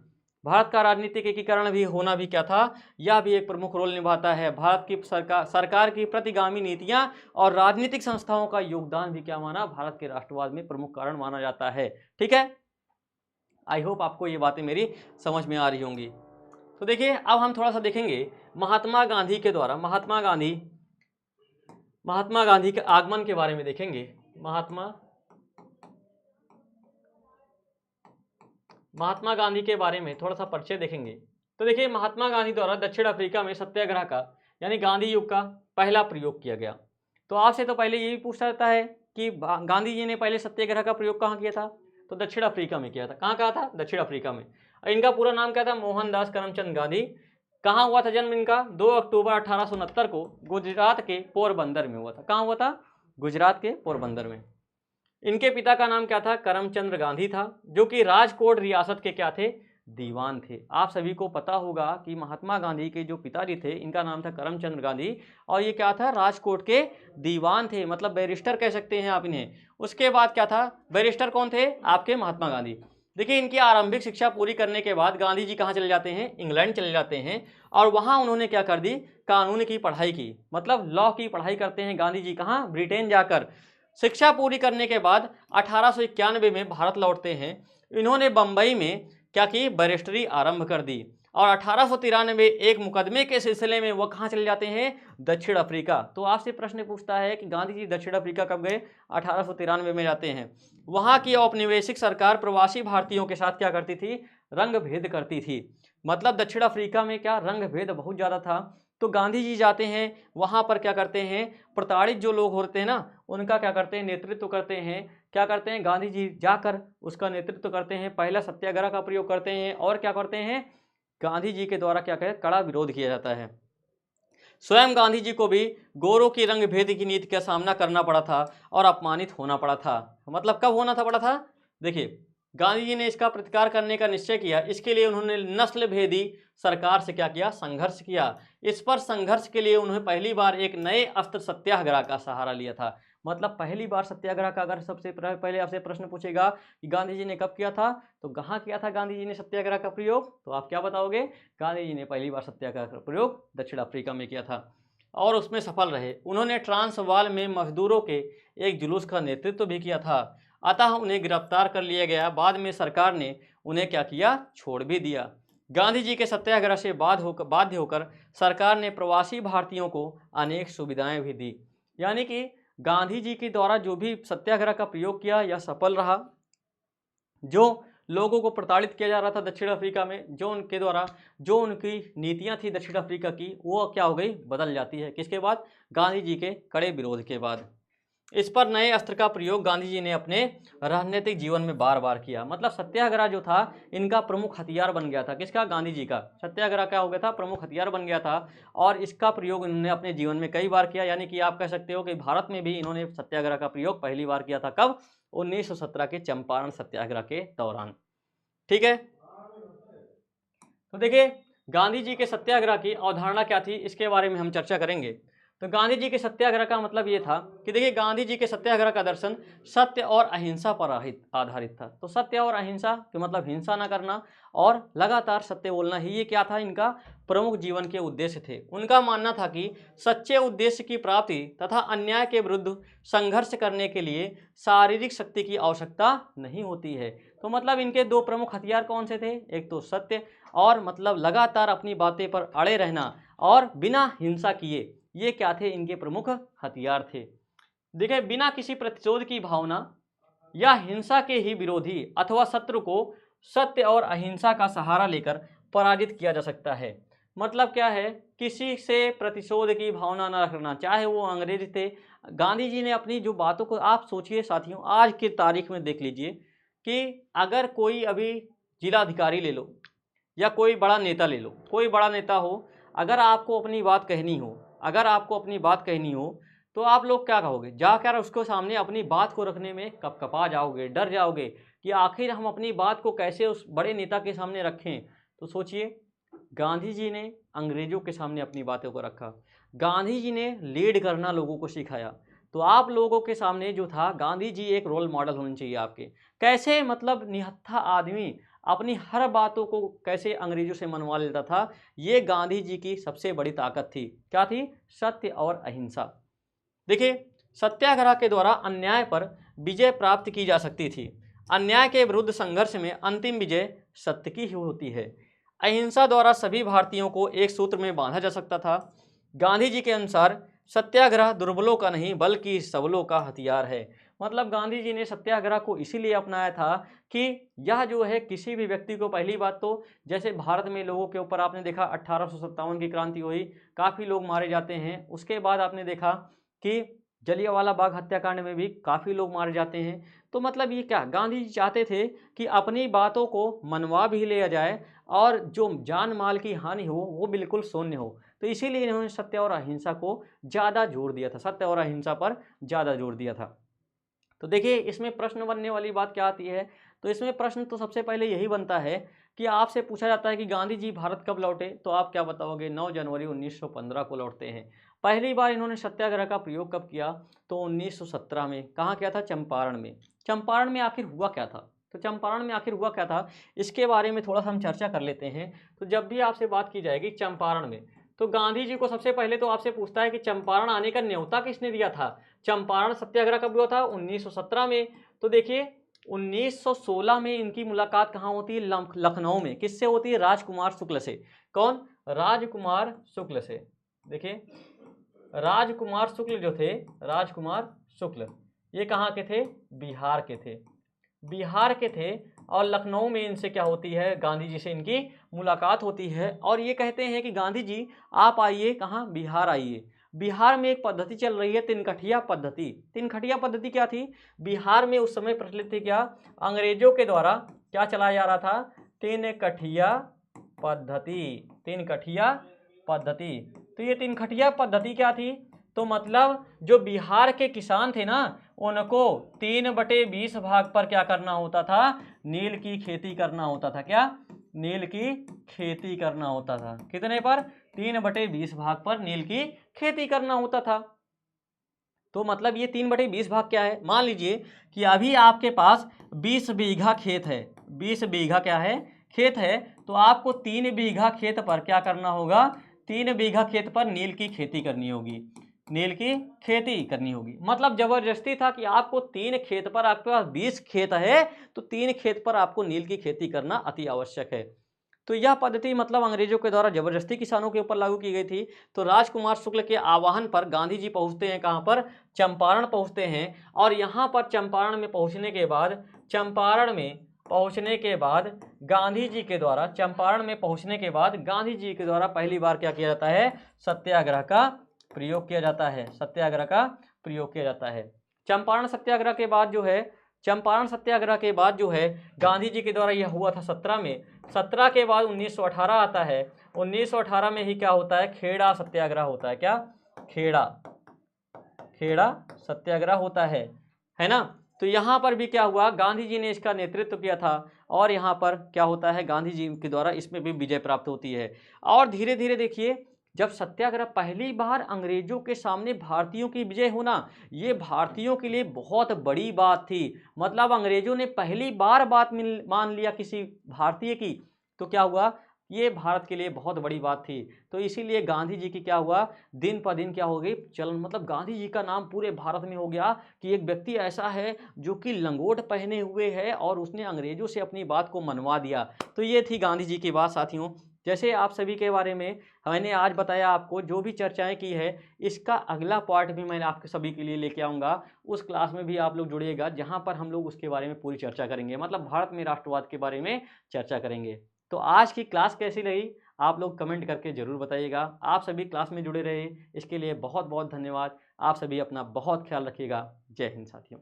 भारत का राजनीतिक एकीकरण भी होना भी क्या था, यह भी एक प्रमुख रोल निभाता है। भारत की सरकार की प्रतिगामी नीतियां और राजनीतिक संस्थाओं का योगदान भी क्या माना, भारत के राष्ट्रवाद में प्रमुख कारण माना जाता है। ठीक है, आई होप आपको ये बातें मेरी समझ में आ रही होंगी। तो देखिए, अब हम थोड़ा सा देखेंगे महात्मा गांधी के द्वारा, महात्मा गांधी के आगमन के बारे में देखेंगे। महात्मा गांधी के बारे में थोड़ा सा परिचय देखेंगे। तो देखिए, महात्मा गांधी द्वारा दक्षिण अफ्रीका में सत्याग्रह का यानी गांधी युग का पहला प्रयोग किया गया। तो आपसे तो पहले ये भी पूछा जाता है कि गांधी जी ने पहले सत्याग्रह का प्रयोग कहाँ किया था, तो दक्षिण अफ्रीका में किया था। कहाँ था, दक्षिण अफ्रीका में। इनका पूरा नाम क्या था, मोहनदास करमचंद गांधी। कहाँ हुआ था जन्म इनका, 2 अक्टूबर 1869 को गुजरात के पोरबंदर में हुआ था। कहाँ हुआ था, गुजरात के पोरबंदर में। इनके पिता का नाम क्या था, करमचंद्र गांधी था, जो कि राजकोट रियासत के क्या थे, दीवान थे। आप सभी को पता होगा कि महात्मा गांधी के जो पिताजी थे, इनका नाम था करमचंद्र गांधी और ये क्या था, राजकोट के दीवान थे, मतलब बैरिस्टर कह सकते हैं आप इन्हें। उसके बाद क्या था, बैरिस्टर कौन थे, आपके महात्मा गांधी। देखिए, इनकी आरंभिक शिक्षा पूरी करने के बाद गांधी जी कहाँ चले जाते हैं, इंग्लैंड चले जाते हैं और वहाँ उन्होंने क्या कर दी, कानून की पढ़ाई की, मतलब लॉ की पढ़ाई करते हैं गांधी जी। कहाँ, ब्रिटेन जाकर। शिक्षा पूरी करने के बाद 1891 में भारत लौटते हैं। इन्होंने बंबई में क्या की, बैरिस्टरी आरंभ कर दी और 1893 एक मुकदमे के सिलसिले में वह कहाँ चले जाते हैं, दक्षिण अफ्रीका। तो आपसे प्रश्न पूछता है कि गांधी जी दक्षिण अफ्रीका कब गए, 1893 में जाते हैं। वहाँ की औपनिवेशिक सरकार प्रवासी भारतीयों के साथ क्या करती थी, रंग भेद करती थी। मतलब दक्षिण अफ्रीका में क्या, रंग भेद बहुत ज़्यादा था। तो गांधी जी जाते हैं, वहाँ पर क्या करते हैं, प्रताड़ित जो लोग होते हैं ना, उनका क्या करते हैं, नेतृत्व करते हैं। क्या करते हैं, गांधी जी जाकर उसका नेतृत्व करते हैं, पहला सत्याग्रह का प्रयोग करते हैं और क्या करते हैं, गांधी जी के द्वारा क्या करें, कड़ा विरोध किया जाता है। स्वयं गांधी जी को भी गोरों की रंग भेद की नीति का सामना करना पड़ा था और अपमानित होना पड़ा था। मतलब कब होना था पड़ा था, देखिए, गांधी जी ने इसका प्रतिकार करने का निश्चय किया। इसके लिए उन्होंने नस्ल भेदी सरकार से क्या किया, संघर्ष किया। इस पर संघर्ष के लिए उन्होंने पहली बार एक नए अस्त्र सत्याग्रह का सहारा लिया था। मतलब पहली बार सत्याग्रह का अगर सबसे पहले आपसे प्रश्न पूछेगा कि गांधी जी ने कब किया था, तो कहाँ किया था गांधी जी ने सत्याग्रह का प्रयोग, तो आप क्या बताओगे, गांधी जी ने पहली बार सत्याग्रह का प्रयोग दक्षिण अफ्रीका में किया था और उसमें सफल रहे। उन्होंने ट्रांसवाल में मजदूरों के एक जुलूस का नेतृत्व भी किया था, अतः उन्हें गिरफ्तार कर लिया गया। बाद में सरकार ने उन्हें क्या किया, छोड़ भी दिया। गांधी जी के सत्याग्रह से बाध्य होकर सरकार ने प्रवासी भारतीयों को अनेक सुविधाएं भी दी। यानी कि गांधी जी के द्वारा जो भी सत्याग्रह का प्रयोग किया यह सफल रहा। जो लोगों को प्रताड़ित किया जा रहा था दक्षिण अफ्रीका में, जो उनके द्वारा जो उनकी नीतियां थी दक्षिण अफ्रीका की, वो क्या हो गई, बदल जाती है। किसके बाद, गांधी जी के कड़े विरोध के बाद। इस पर नए अस्त्र का प्रयोग गांधी जी ने अपने राजनीतिक जीवन में बार बार किया। मतलब सत्याग्रह जो था इनका प्रमुख हथियार बन गया था। किसका, गांधी जी का सत्याग्रह क्या हो गया था, प्रमुख हथियार बन गया था और इसका प्रयोग इन्होंने अपने जीवन में कई बार किया। यानी कि आप कह सकते हो कि भारत में भी इन्होंने सत्याग्रह का प्रयोग पहली बार किया था। कब, 1917 के चंपारण सत्याग्रह के दौरान। ठीक है, तो देखिए गांधी जी के सत्याग्रह की अवधारणा क्या थी, इसके बारे में हम चर्चा करेंगे। तो गांधी जी के सत्याग्रह का मतलब ये था कि देखिए गांधी जी के सत्याग्रह का दर्शन सत्य और अहिंसा पर आधारित था। तो सत्य और अहिंसा के मतलब हिंसा न करना और लगातार सत्य बोलना ही, ये क्या था, इनका प्रमुख जीवन के उद्देश्य थे। उनका मानना था कि सच्चे उद्देश्य की प्राप्ति तथा अन्याय के विरुद्ध संघर्ष करने के लिए शारीरिक शक्ति की आवश्यकता नहीं होती है। तो मतलब इनके दो प्रमुख हथियार कौन से थे, एक तो सत्य और मतलब लगातार अपनी बातें पर अड़े रहना और बिना हिंसा किए, ये क्या थे, इनके प्रमुख हथियार थे। देखिए बिना किसी प्रतिशोध की भावना या हिंसा के ही विरोधी अथवा शत्रु को सत्य और अहिंसा का सहारा लेकर पराजित किया जा सकता है। मतलब क्या है, किसी से प्रतिशोध की भावना न रखना, चाहे वो अंग्रेज थे। गांधी जी ने अपनी जो बातों को, आप सोचिए साथियों, आज की तारीख में देख लीजिए कि अगर कोई अभी जिलाधिकारी ले लो या कोई बड़ा नेता ले लो, कोई बड़ा नेता हो, अगर आपको अपनी बात कहनी हो, अगर आपको अपनी बात कहनी हो तो आप लोग क्या कहोगे, जाकर उसको सामने अपनी बात को रखने में कपकपा जाओगे, डर जाओगे कि आखिर हम अपनी बात को कैसे उस बड़े नेता के सामने रखें। तो सोचिए गांधी जी ने अंग्रेजों के सामने अपनी बातों को रखा, गांधी जी ने लीड करना लोगों को सिखाया। तो आप लोगों के सामने जो था, गांधी जी एक रोल मॉडल होने चाहिए आपके। कैसे मतलब निहत्था आदमी अपनी हर बातों को कैसे अंग्रेजों से मनवा लेता था, ये गांधी जी की सबसे बड़ी ताकत थी। क्या थी, सत्य और अहिंसा। देखिए सत्याग्रह के द्वारा अन्याय पर विजय प्राप्त की जा सकती थी। अन्याय के विरुद्ध संघर्ष में अंतिम विजय सत्य की ही होती है। अहिंसा द्वारा सभी भारतीयों को एक सूत्र में बांधा जा सकता था। गांधी जी के अनुसार सत्याग्रह दुर्बलों का नहीं बल्कि सबलों का हथियार है। मतलब गांधी जी ने सत्याग्रह को इसीलिए अपनाया था कि यह जो है किसी भी व्यक्ति को, पहली बात तो जैसे भारत में लोगों के ऊपर आपने देखा 1857 की क्रांति हुई, काफ़ी लोग मारे जाते हैं। उसके बाद आपने देखा कि जलियांवाला बाग हत्याकांड में भी काफ़ी लोग मारे जाते हैं। तो मतलब ये क्या, गांधी जी चाहते थे कि अपनी बातों को मनवा भी लिया जाए और जो जान माल की हानि हो वो बिल्कुल शून्य हो। तो इसीलिए इन्होंने सत्य और अहिंसा को ज़्यादा जोर दिया था, सत्य और अहिंसा पर ज़्यादा जोर दिया था। तो देखिए इसमें प्रश्न बनने वाली बात क्या आती है, तो इसमें प्रश्न तो सबसे पहले यही बनता है कि आपसे पूछा जाता है कि गांधी जी भारत कब लौटे, तो आप क्या बताओगे, 9 जनवरी 1915 को लौटते हैं। पहली बार इन्होंने सत्याग्रह का प्रयोग कब किया, तो 1917 में। कहाँ किया था, चंपारण में। चंपारण में आखिर हुआ क्या था, तो चंपारण में आखिर हुआ क्या था, इसके बारे में थोड़ा सा हम चर्चा कर लेते हैं। तो जब भी आपसे बात की जाएगी चंपारण में, तो गांधी जी को सबसे पहले तो आपसे पूछता है कि चंपारण आने का न्योता किसने दिया था। चंपारण सत्याग्रह कब हुआ था, 1917 में। तो देखिए 1916 में इनकी मुलाकात कहाँ होती है, लखनऊ में। किससे होती है, राजकुमार शुक्ल से। कौन, राजकुमार शुक्ल से। देखिए राजकुमार शुक्ल जो थे, राजकुमार शुक्ल, ये कहाँ के थे, बिहार के थे, बिहार के थे। और लखनऊ में इनसे क्या होती है, गांधी जी से इनकी मुलाकात होती है और ये कहते हैं कि गांधी जी आप आइए, कहाँ, बिहार आइए। बिहार में एक पद्धति चल रही है, तिनकठिया पद्धति। तिनकठिया पद्धति क्या थी, बिहार में उस समय प्रचलित थी, क्या, अंग्रेजों के द्वारा क्या चलाया जा रहा था, तिनकठिया पद्धति, तिनकठिया पद्धति। तो ये तिनकठिया पद्धति क्या थी, तो मतलब जो बिहार के किसान थे ना, उनको 3/20 भाग पर क्या करना होता था, नील की खेती करना होता था। क्या, नील की खेती करना होता था। कितने पर, 3/20 भाग पर नील की खेती करना होता था। तो मतलब ये 3/20 भाग क्या है, मान लीजिए कि अभी आपके पास 20 बीघा खेत है, 20 बीघा क्या है, खेत है। तो आपको 3 बीघा खेत पर क्या करना होगा, 3 बीघा खेत पर नील की खेती करनी होगी, नील की खेती करनी होगी। मतलब जबरदस्ती था कि आपको 3 खेत पर, आपके पास 20 खेत है तो 3 खेत पर आपको नील की खेती करना अति आवश्यक है। तो यह पद्धति मतलब अंग्रेजों के द्वारा जबरदस्ती किसानों के ऊपर लागू की गई थी। तो राजकुमार शुक्ल के आह्वान पर गांधी जी पहुंचते हैं, कहां पर, चंपारण पहुंचते हैं। और यहां पर चंपारण में पहुंचने के बाद, चंपारण में पहुंचने के बाद गांधी जी के द्वारा, चंपारण में पहुंचने के बाद गांधी जी के द्वारा पहली बार क्या किया जाता है, सत्याग्रह का प्रयोग किया जाता है, सत्याग्रह का प्रयोग किया जाता है। चंपारण सत्याग्रह के बाद जो है, चंपारण सत्याग्रह के बाद जो है गांधी जी के द्वारा यह हुआ था 17 में। 17 के बाद 1918 आता है। 1918 में ही क्या होता है, खेड़ा सत्याग्रह होता है। क्या, खेड़ा, खेड़ा सत्याग्रह होता है ना। तो यहाँ पर भी क्या हुआ, गांधी जी ने इसका नेतृत्व किया था और यहाँ पर क्या होता है, गांधी जी के द्वारा इसमें भी विजय प्राप्त होती है। और धीरे धीरे देखिए, जब सत्याग्रह पहली बार अंग्रेजों के सामने भारतीयों की विजय होना, ये भारतीयों के लिए बहुत बड़ी बात थी। मतलब अंग्रेजों ने पहली बार बात मान लिया किसी भारतीय की, तो क्या हुआ, ये भारत के लिए बहुत बड़ी बात थी। तो इसीलिए गांधी जी की क्या हुआ, दिन पर दिन क्या हो गई चलन, मतलब गांधी जी का नाम पूरे भारत में हो गया कि एक व्यक्ति ऐसा है जो कि लंगोट पहने हुए है और उसने अंग्रेजों से अपनी बात को मनवा दिया। तो ये थी गांधी जी की बात साथियों। जैसे आप सभी के बारे में मैंने आज बताया, आपको जो भी चर्चाएं की है, इसका अगला पार्ट भी मैं आपके सभी के लिए लेके आऊँगा। उस क्लास में भी आप लोग जुड़िएगा, जहाँ पर हम लोग उसके बारे में पूरी चर्चा करेंगे, मतलब भारत में राष्ट्रवाद के बारे में चर्चा करेंगे। तो आज की क्लास कैसी लगी, आप लोग कमेंट करके ज़रूर बताइएगा। आप सभी क्लास में जुड़े रहे, इसके लिए बहुत बहुत धन्यवाद। आप सभी अपना बहुत ख्याल रखिएगा। जय हिंद साथियों।